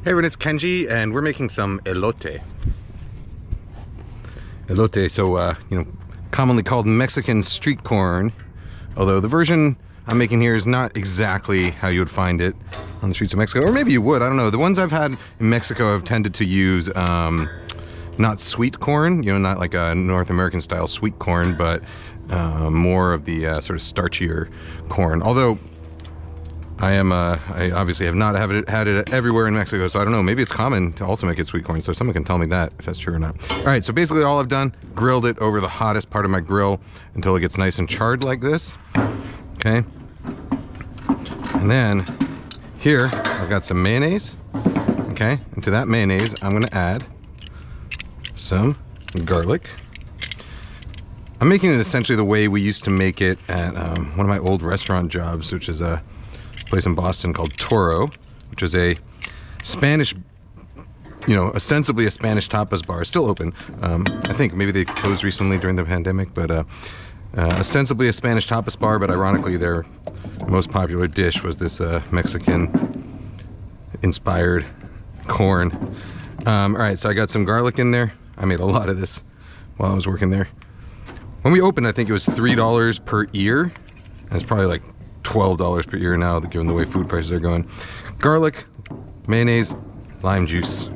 Hey everyone, it's Kenji, and we're making some elote. Elote, so commonly called Mexican street corn. Although the version I'm making here is not exactly how you would find it on the streets of Mexico, or maybe you would. I don't know. The ones I've had in Mexico have tended to use not sweet corn, not like a North American style sweet corn, but more of the sort of starchier corn. Although I obviously have not had it everywhere in Mexico, so I don't know. Maybe it's common to also make it sweet corn, so someone can tell me that, if that's true or not. All right, so basically all I've done, grilled it over the hottest part of my grill until it gets nice and charred like this. Okay. And then here, I've got some mayonnaise. Okay, and to that mayonnaise, I'm gonna add some garlic. I'm making it essentially the way we used to make it at one of my old restaurant jobs, which is a place in Boston called Toro, which is a Spanish, ostensibly a Spanish tapas bar. Still open. I think maybe they closed recently during the pandemic, but ostensibly a Spanish tapas bar, but ironically their most popular dish was this Mexican-inspired corn. All right, so I got some garlic in there. I made a lot of this while I was working there. When we opened, I think it was $3 per ear. And it's probably like $12 per ear now, given the way food prices are going. Garlic, mayonnaise, lime juice.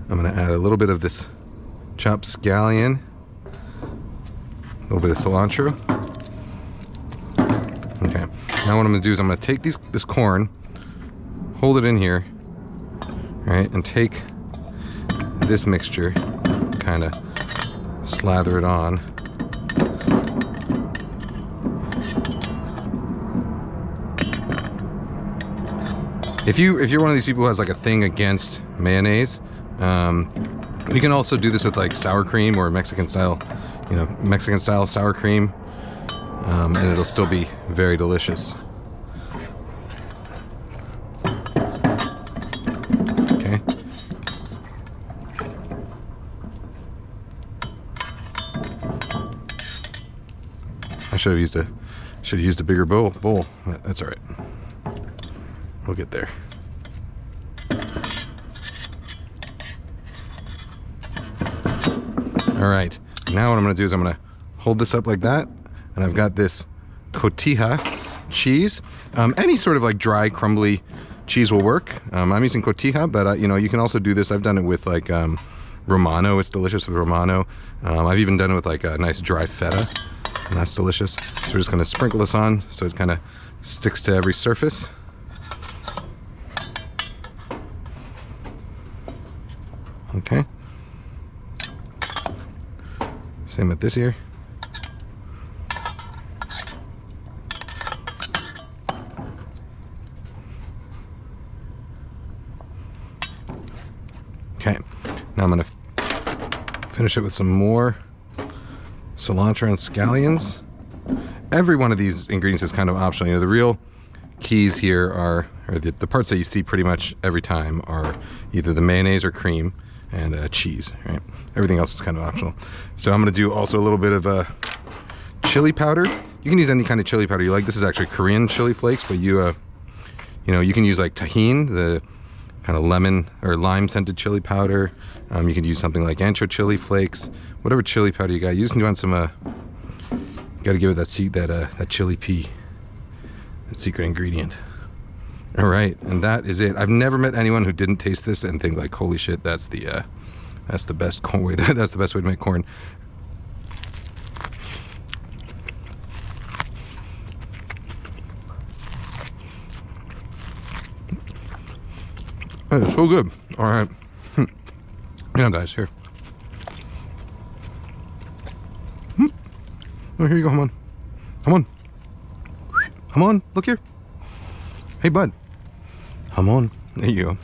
I'm gonna add a little bit of this chopped scallion, a little bit of cilantro. Okay, now what I'm gonna do is I'm gonna take this corn, hold it in here, right, and take this mixture, kind of slather it on. If you're one of these people who has like a thing against mayonnaise, you can also do this with like sour cream or Mexican style sour cream, and it'll still be very delicious. Okay. I should have used a bigger bowl. That's all right. We'll get there. All right, now what I'm gonna do is I'm gonna hold this up like that, and I've got this cotija cheese. Any sort of like dry, crumbly cheese will work. I'm using cotija, but you can also do this. I've done it with like Romano. It's delicious with Romano. I've even done it with like a nice dry feta, and that's delicious. So we're just gonna sprinkle this on so it kind of sticks to every surface. Okay. Same with this ear. Okay. Now I'm gonna finish it with some more cilantro and scallions. Every one of these ingredients is kind of optional. The real keys here are, or the parts that you see pretty much every time are either the mayonnaise or cream and cheese, right? Everything else is kind of optional. So I'm gonna do also a little bit of chili powder. You can use any kind of chili powder you like. This is actually Korean chili flakes, but you can use like tahini, the kind of lemon or lime scented chili powder. You can use something like ancho chili flakes, whatever chili powder you got. You just want some, gotta give it that chili pea, that secret ingredient. All right, and that is it. I've never met anyone who didn't taste this and think like, holy shit, that's the best corn way that's the best way to make corn. It's so good. All right. Guys, here. Oh, here you go. Come on. Look here. Hey, bud. Come on. There you go.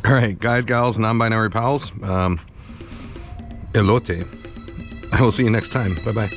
All right, guys, gals, non-binary pals. Elote. I will see you next time. Bye-bye.